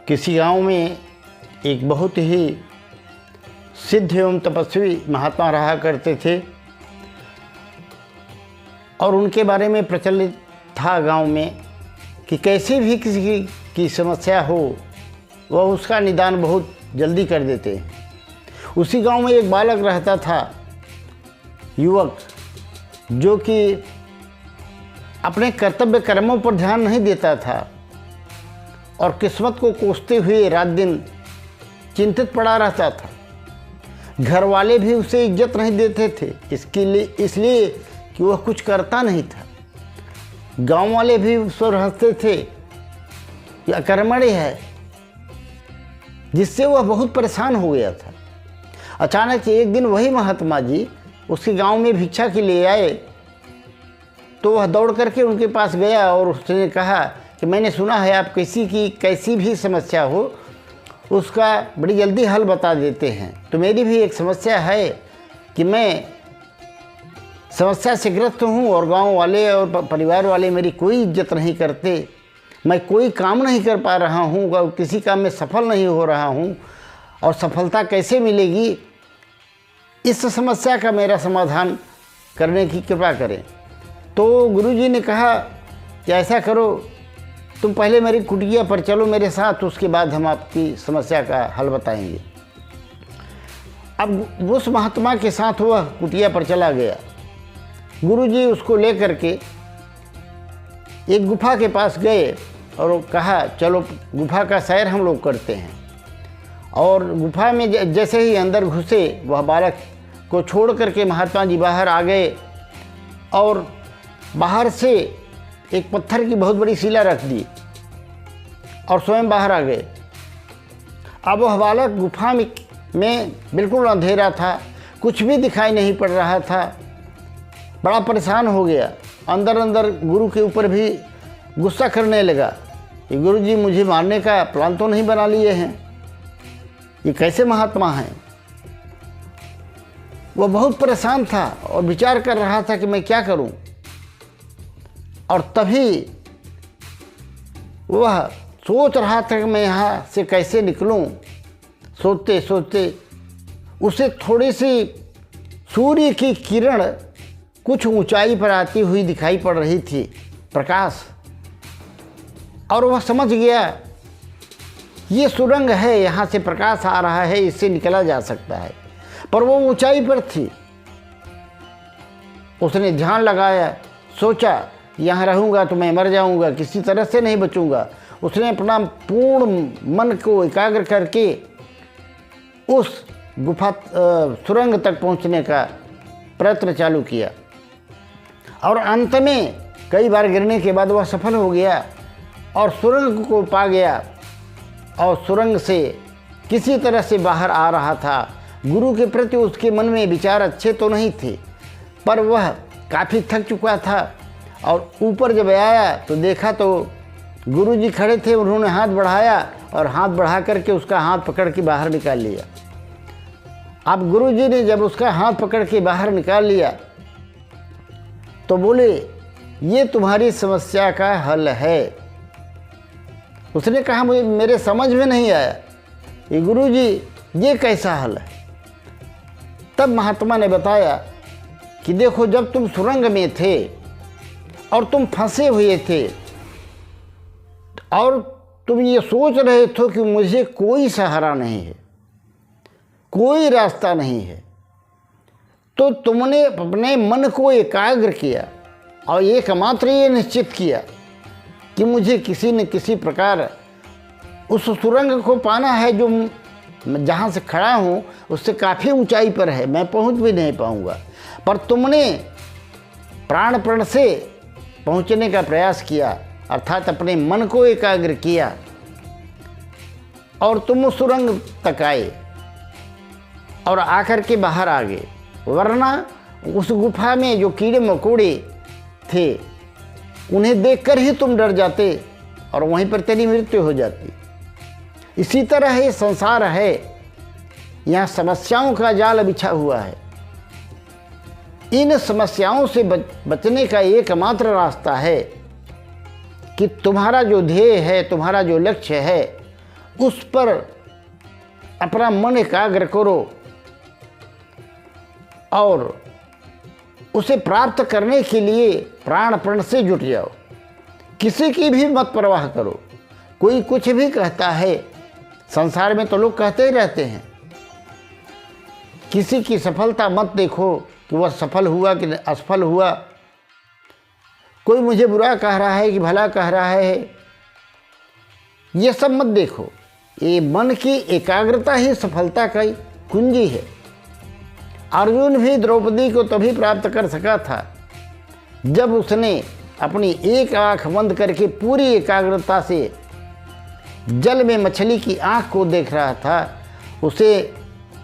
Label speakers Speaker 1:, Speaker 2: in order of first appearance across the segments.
Speaker 1: किसी गांव में एक बहुत ही सिद्ध एवं तपस्वी महात्मा रहा करते थे और उनके बारे में प्रचलित था गांव में कि कैसे भी किसी की समस्या हो वह उसका निदान बहुत जल्दी कर देते हैं। उसी गांव में एक बालक रहता था, युवक, जो कि अपने कर्तव्य कर्मों पर ध्यान नहीं देता था और किस्मत को कोसते हुए रात दिन चिंतित पड़ा रहता था। घर वाले भी उसे इज्जत नहीं देते थे इसलिए कि वह कुछ करता नहीं था। गांव वाले भी उस पर हंसते थे कि अकर्मण्य है, जिससे वह बहुत परेशान हो गया था। अचानक एक दिन वही महात्मा जी उसके गांव में भिक्षा के लिए आए तो वह दौड़ करके उनके पास गया और उसने कहा कि मैंने सुना है आप किसी की कैसी भी समस्या हो उसका बड़ी जल्दी हल बता देते हैं। तो मेरी भी एक समस्या है कि मैं समस्या से ग्रस्त हूँ और गांव वाले और परिवार वाले मेरी कोई इज्जत नहीं करते। मैं कोई काम नहीं कर पा रहा हूँ और किसी काम में सफल नहीं हो रहा हूँ और सफलता कैसे मिलेगी, इस समस्या का मेरा समाधान करने की कृपा करें। तो गुरुजी ने कहा कि ऐसा करो, तुम पहले मेरी कुटिया पर चलो मेरे साथ, उसके बाद हम आपकी समस्या का हल बताएंगे। अब उस महात्मा के साथ वह कुटिया पर चला गया। गुरुजी उसको लेकर के एक गुफा के पास गए और कहा चलो गुफा का सैर हम लोग करते हैं। और गुफा में जैसे ही अंदर घुसे वह बालक को छोड़ करके महात्मा जी बाहर आ गए और बाहर से एक पत्थर की बहुत बड़ी शिला रख दी और स्वयं बाहर आ गए। अब वह बालक गुफा में बिल्कुल अंधेरा था, कुछ भी दिखाई नहीं पड़ रहा था, बड़ा परेशान हो गया। अंदर अंदर गुरु के ऊपर भी गुस्सा करने लगा कि गुरु जी मुझे मारने का प्लान तो नहीं बना लिए हैं, ये कैसे महात्मा हैं। वह बहुत परेशान था और विचार कर रहा था कि मैं क्या करूं। और तभी वह सोच रहा था कि मैं यहाँ से कैसे निकलूं। सोचते सोचते उसे थोड़ी सी सूर्य की किरण कुछ ऊंचाई पर आती हुई दिखाई पड़ रही थी, प्रकाश। और वह समझ गया ये सुरंग है, यहाँ से प्रकाश आ रहा है, इससे निकला जा सकता है। पर वो ऊंचाई पर थी। उसने ध्यान लगाया, सोचा यहाँ रहूँगा तो मैं मर जाऊँगा, किसी तरह से नहीं बचूँगा। उसने अपना पूर्ण मन को एकाग्र करके उस गुफा सुरंग तक पहुँचने का प्रयत्न चालू किया और अंत में कई बार गिरने के बाद वह सफल हो गया और सुरंग को पा गया और सुरंग से किसी तरह से बाहर आ रहा था। गुरु के प्रति उसके मन में विचार अच्छे तो नहीं थे, पर वह काफ़ी थक चुका था। और ऊपर जब आया तो देखा तो गुरु जी खड़े थे। उन्होंने हाथ बढ़ाया और हाथ बढ़ा करके उसका हाथ पकड़ के बाहर निकाल लिया। अब गुरु जी ने जब उसका हाथ पकड़ के बाहर निकाल लिया तो बोले ये तुम्हारी समस्या का हल है। उसने कहा मुझे मेरे समझ में नहीं आया ये गुरु जी ये कैसा हल है। तब महात्मा ने बताया कि देखो जब तुम सुरंग में थे और तुम फंसे हुए थे और तुम ये सोच रहे थे कि मुझे कोई सहारा नहीं है, कोई रास्ता नहीं है, तो तुमने अपने मन को एकाग्र किया और एकमात्र ये निश्चित किया कि मुझे किसी न किसी प्रकार उस सुरंग को पाना है जो जहाँ से खड़ा हूँ उससे काफ़ी ऊंचाई पर है, मैं पहुँच भी नहीं पाऊँगा। पर तुमने प्राण से पहुँचने का प्रयास किया, अर्थात अपने मन को एकाग्र किया और तुम उस सुरंग तक आए और आकर के बाहर आ गए। वरना उस गुफा में जो कीड़े मकोड़े थे उन्हें देखकर ही तुम डर जाते और वहीं पर तेरी मृत्यु हो जाती। इसी तरह ये संसार है, यहाँ समस्याओं का जाल बिछा हुआ है। इन समस्याओं से बचने का एकमात्र रास्ता है कि तुम्हारा जो ध्येय है, तुम्हारा जो लक्ष्य है, उस पर अपना मन एकाग्र करो और उसे प्राप्त करने के लिए प्राणपण से जुट जाओ। किसी की भी मत परवाह करो। कोई कुछ भी कहता है, संसार में तो लोग कहते ही रहते हैं। किसी की सफलता मत देखो कि वह सफल हुआ कि असफल हुआ। कोई मुझे बुरा कह रहा है कि भला कह रहा है, ये सब मत देखो। ये मन की एकाग्रता ही सफलता का कुंजी है। अर्जुन भी द्रौपदी को तभी प्राप्त कर सका था जब उसने अपनी एक आंख बंद करके पूरी एकाग्रता से जल में मछली की आंख को देख रहा था। उसे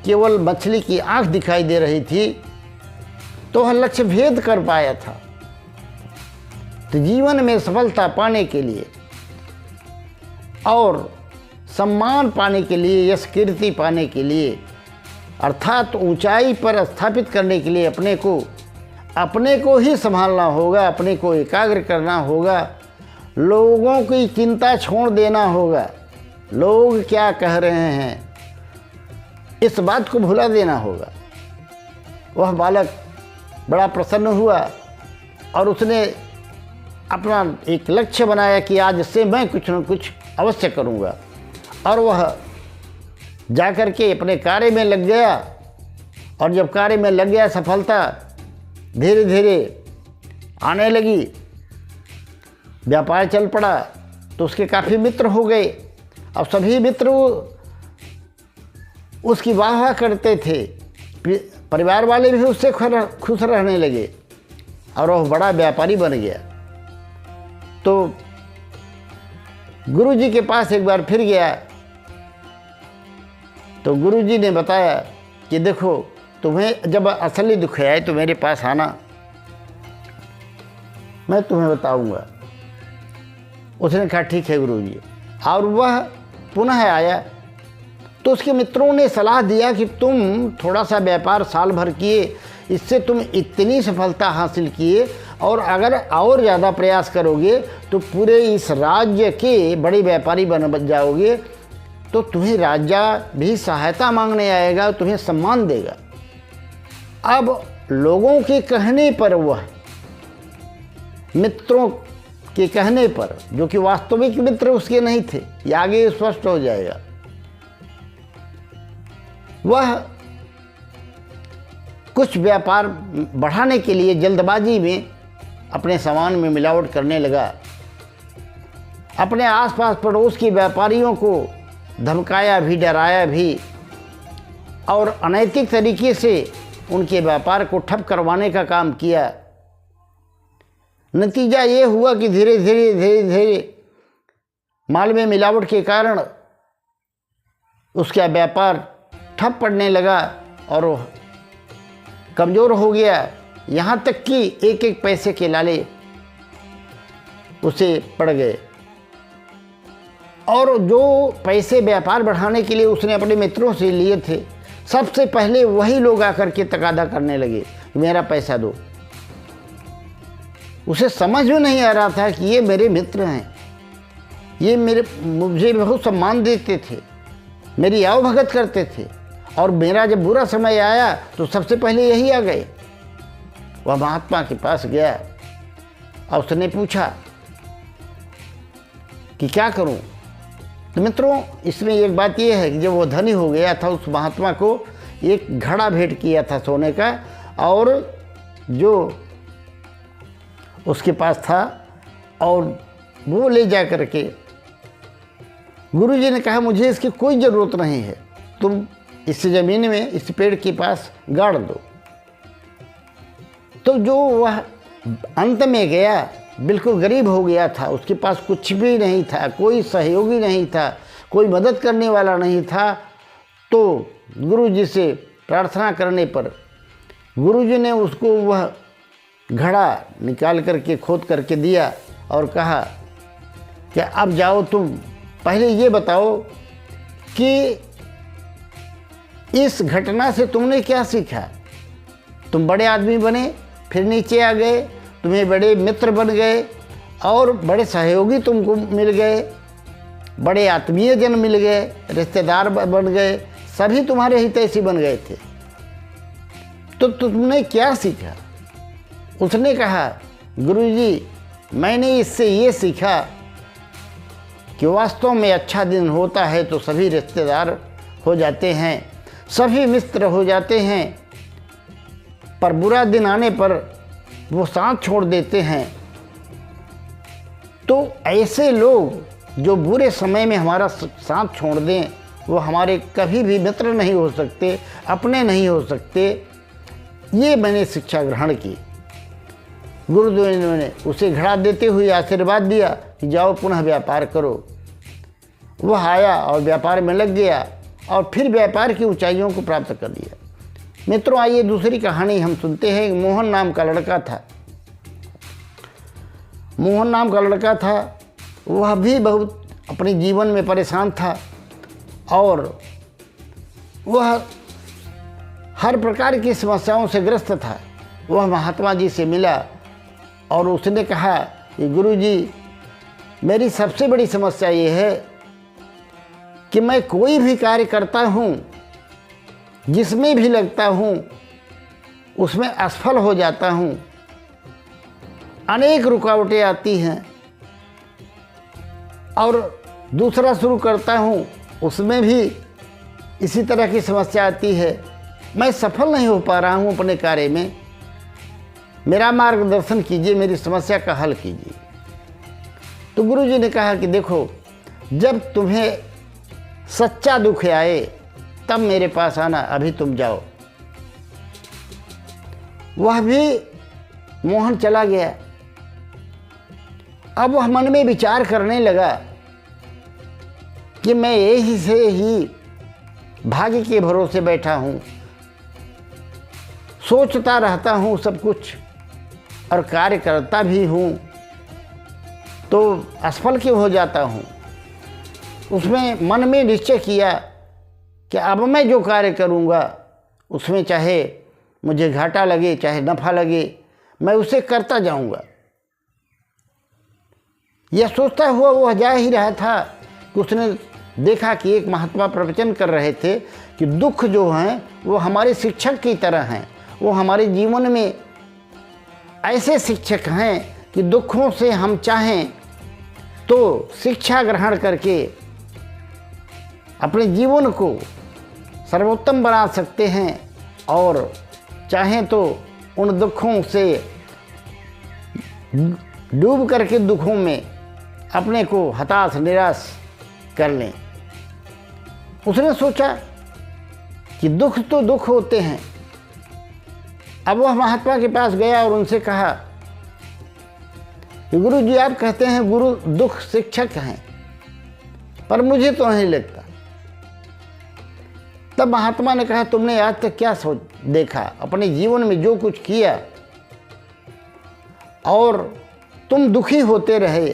Speaker 1: केवल मछली की आंख दिखाई दे रही थी, तो वह लक्ष्य भेद कर पाया था। तो जीवन में सफलता पाने के लिए और सम्मान पाने के लिए, यश कीर्ति पाने के लिए, अर्थात ऊंचाई पर स्थापित करने के लिए अपने को ही संभालना होगा, अपने को एकाग्र करना होगा, लोगों की चिंता छोड़ देना होगा। लोग क्या कह रहे हैं इस बात को भुला देना होगा। वह बालक बड़ा प्रसन्न हुआ और उसने अपना एक लक्ष्य बनाया कि आज से मैं कुछ न कुछ अवश्य करूँगा, और वह जाकर के अपने कार्य में लग गया। और जब कार्य में लग गया, सफलता धीरे धीरे आने लगी, व्यापार चल पड़ा, तो उसके काफ़ी मित्र हो गए। अब सभी मित्र उसकी वाह करते थे, परिवार वाले भी उससे खुश रहने लगे और वह बड़ा व्यापारी बन गया। तो गुरुजी के पास एक बार फिर गया, तो गुरुजी ने बताया कि देखो, तुम्हें जब असली दुख आए तो मेरे पास आना, मैं तुम्हें बताऊंगा। उसने कहा ठीक है गुरुजी। और वह पुनः आया, तो उसके मित्रों ने सलाह दिया कि तुम थोड़ा सा व्यापार साल भर किए, इससे तुम इतनी सफलता हासिल किए, और अगर और ज़्यादा प्रयास करोगे तो पूरे इस राज्य के बड़े व्यापारी बन जाओगे, तो तुम्हें राजा भी सहायता मांगने आएगा, तुम्हें सम्मान देगा। अब लोगों के कहने पर, वह मित्रों के कहने पर, जो कि वास्तविक मित्र उसके नहीं थे, ये आगे स्पष्ट हो जाएगा, वह कुछ व्यापार बढ़ाने के लिए जल्दबाजी में अपने सामान में मिलावट करने लगा। अपने आसपास पड़ोस के व्यापारियों को धमकाया भी, डराया भी, और अनैतिक तरीके से उनके व्यापार को ठप करवाने का काम किया। नतीजा ये हुआ कि धीरे धीरे माल में मिलावट के कारण उसका व्यापार ठप पड़ने लगा और कमज़ोर हो गया। यहाँ तक कि एक एक पैसे के लाले उसे पड़ गए। और जो पैसे व्यापार बढ़ाने के लिए उसने अपने मित्रों से लिए थे, सबसे पहले वही लोग आकर के तकादा करने लगे, मेरा पैसा दो। उसे समझ में नहीं आ रहा था कि ये मेरे मित्र हैं, ये मुझे बहुत सम्मान देते थे, मेरी आवभगत करते थे, और मेरा जब बुरा समय आया तो सबसे पहले यही आ गए। वह महात्मा के पास गया और उसने पूछा कि क्या करूं। तो मित्रों, इसमें एक बात यह है कि जब वो धनी हो गया था, उस महात्मा को एक घड़ा भेंट किया था सोने का, और जो उसके पास था, और वो ले जा करके गुरुजी ने कहा मुझे इसकी कोई ज़रूरत नहीं है, तुम इस ज़मीन में इस पेड़ के पास गाड़ दो। तो जो वह अंत में गया, बिल्कुल गरीब हो गया था, उसके पास कुछ भी नहीं था, कोई सहयोगी नहीं था, कोई मदद करने वाला नहीं था। तो गुरुजी से प्रार्थना करने पर गुरुजी ने उसको वह घड़ा निकाल करके खोद करके दिया और कहा कि अब जाओ, तुम पहले ये बताओ कि इस घटना से तुमने क्या सीखा। तुम बड़े आदमी बने, फिर नीचे आ गए, तुम्हें बड़े मित्र बन गए और बड़े सहयोगी तुमको मिल गए, बड़े आत्मीय जन मिल गए, रिश्तेदार बन गए, सभी तुम्हारे हितैषी बन गए थे। तो तुमने क्या सीखा? उसने कहा, गुरुजी मैंने इससे ये सीखा कि वास्तव में अच्छा दिन होता है तो सभी रिश्तेदार हो जाते हैं, सभी मित्र हो जाते हैं, पर बुरा दिन आने पर वो साथ छोड़ देते हैं। तो ऐसे लोग जो बुरे समय में हमारा साथ छोड़ दें, वो हमारे कभी भी मित्र नहीं हो सकते, अपने नहीं हो सकते। ये मैंने शिक्षा ग्रहण की। गुरुदेव ने उसे घड़ा देते हुए आशीर्वाद दिया कि जाओ पुनः व्यापार करो। वह आया और व्यापार में लग गया और फिर व्यापार की ऊंचाइयों को प्राप्त कर लिया। मित्रों, आइए दूसरी कहानी हम सुनते हैं। मोहन नाम का लड़का था। मोहन नाम का लड़का था, वह भी बहुत अपने जीवन में परेशान था और वह हर प्रकार की समस्याओं से ग्रस्त था। वह महात्मा जी से मिला और उसने कहा कि गुरुजी, मेरी सबसे बड़ी समस्या ये है कि मैं कोई भी कार्य करता हूँ, जिसमें भी लगता हूँ उसमें असफल हो जाता हूँ, अनेक रुकावटें आती हैं, और दूसरा शुरू करता हूँ उसमें भी इसी तरह की समस्या आती है। मैं सफल नहीं हो पा रहा हूँ अपने कार्य में, मेरा मार्गदर्शन कीजिए, मेरी समस्या का हल कीजिए। तो गुरुजी ने कहा कि देखो, जब तुम्हें सच्चा दुख आए तब मेरे पास आना, अभी तुम जाओ। वह भी मोहन चला गया। अब वह मन में विचार करने लगा कि मैं यही से ही भाग्य के भरोसे बैठा हूँ, सोचता रहता हूँ सब कुछ और कार्य करता भी हूँ, तो असफल क्यों हो जाता हूँ। उसमें मन में निश्चय किया कि अब मैं जो कार्य करूँगा उसमें चाहे मुझे घाटा लगे चाहे नफ़ा लगे, मैं उसे करता जाऊँगा। यह सोचता हुआ वह जा ही रहा था कि उसने देखा कि एक महात्मा प्रवचन कर रहे थे कि दुख जो हैं वो हमारे शिक्षक की तरह हैं। वो हमारे जीवन में ऐसे शिक्षक हैं कि दुखों से हम चाहें तो शिक्षा ग्रहण करके अपने जीवन को सर्वोत्तम बना सकते हैं, और चाहें तो उन दुखों से डूब करके दुखों में अपने को हताश निराश कर लें। उसने सोचा कि दुख तो दुख होते हैं। अब वह महात्मा के पास गया और उनसे कहा कि गुरु जी, आप कहते हैं गुरु दुख शिक्षक हैं, पर मुझे तो नहीं लगता। तब महात्मा ने कहा, तुमने आज तक क्या सोच देखा, अपने जीवन में जो कुछ किया और तुम दुखी होते रहे,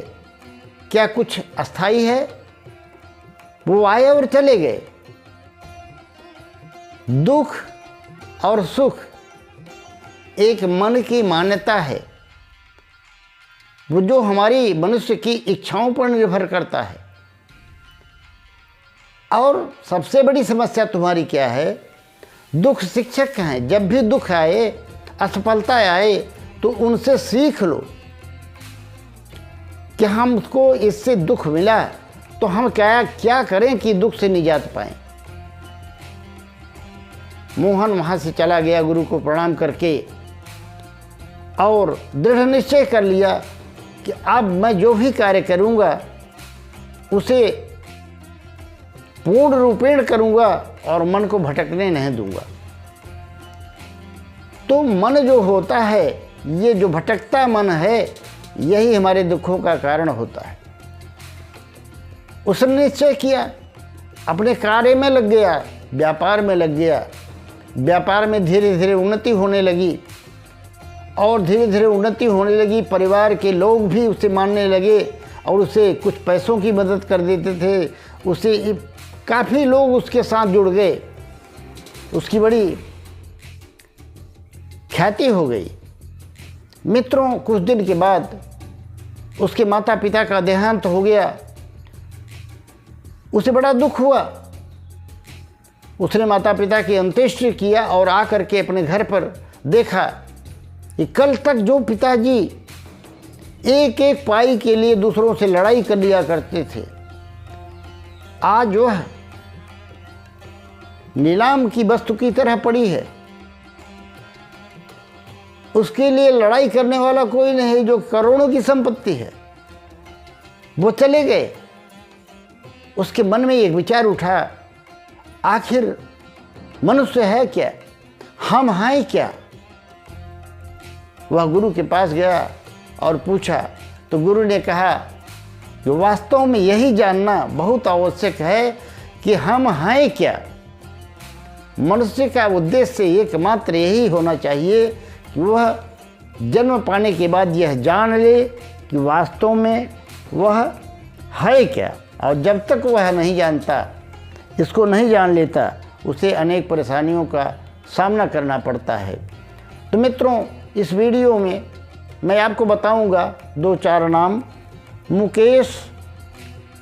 Speaker 1: क्या कुछ अस्थाई है? वो आए और चले गए। दुख और सुख एक मन की मान्यता है, वो जो हमारी मनुष्य की इच्छाओं पर निर्भर करता है। और सबसे बड़ी समस्या तुम्हारी क्या है? दुख शिक्षक हैं। जब भी दुख आए, असफलता आए, तो उनसे सीख लो कि हमको इससे दुख मिला तो हम क्या करें कि दुख से निजात पाएं। मोहन वहाँ से चला गया गुरु को प्रणाम करके, और दृढ़ निश्चय कर लिया कि अब मैं जो भी कार्य करूँगा उसे पूर्ण रूपेण करूँगा और मन को भटकने नहीं दूंगा। तो मन जो होता है, ये जो भटकता मन है, यही हमारे दुखों का कारण होता है। उसने निश्चय किया, अपने कार्य में लग गया, व्यापार में लग गया। व्यापार में धीरे धीरे उन्नति होने लगी, और धीरे धीरे उन्नति होने लगी। परिवार के लोग भी उसे मानने लगे और उसे कुछ पैसों की मदद कर देते थे। उसे काफ़ी लोग उसके साथ जुड़ गए। उसकी बड़ी ख्याति हो गई। मित्रों, कुछ दिन के बाद उसके माता पिता का देहांत हो गया। उसे बड़ा दुख हुआ। उसने माता पिता की अंत्येष्टि किया और आकर के अपने घर पर देखा कि कल तक जो पिताजी एक एक पाई के लिए दूसरों से लड़ाई कर लिया करते थे, आज वह नीलाम की वस्तु की तरह पड़ी है। उसके लिए लड़ाई करने वाला कोई नहीं है, जो करोड़ों की संपत्ति है। वो चले गए। उसके मन में एक विचार उठा, आखिर मनुष्य है क्या, हम हैं क्या। वह गुरु के पास गया और पूछा, तो गुरु ने कहा कि वास्तव में यही जानना बहुत आवश्यक है कि हम हैं क्या। मनुष्य का उद्देश्य एकमात्र यही होना चाहिए कि वह जन्म पाने के बाद यह जान ले कि वास्तव में वह है क्या। और जब तक वह नहीं जानता, इसको नहीं जान लेता, उसे अनेक परेशानियों का सामना करना पड़ता है। तो मित्रों, इस वीडियो में मैं आपको बताऊंगा 2-4 नाम।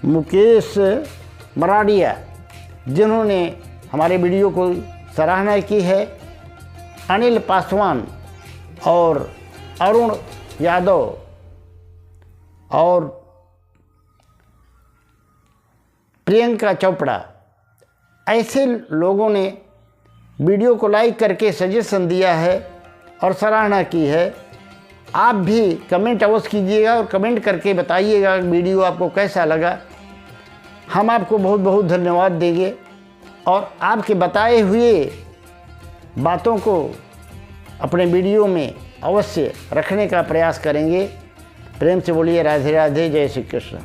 Speaker 1: मुकेश मराडिया, जिन्होंने हमारे वीडियो को सराहना की है। अनिल पासवान और अरुण यादव और प्रियंका चोपड़ा, ऐसे लोगों ने वीडियो को लाइक करके सजेशन दिया है और सराहना की है। आप भी कमेंट अवश्य कीजिएगा और कमेंट करके बताइएगा वीडियो आपको कैसा लगा। हम आपको बहुत बहुत धन्यवाद देंगे और आपके बताए हुए बातों को अपने वीडियो में अवश्य रखने का प्रयास करेंगे। प्रेम से बोलिए राधे राधे, जय श्री कृष्ण।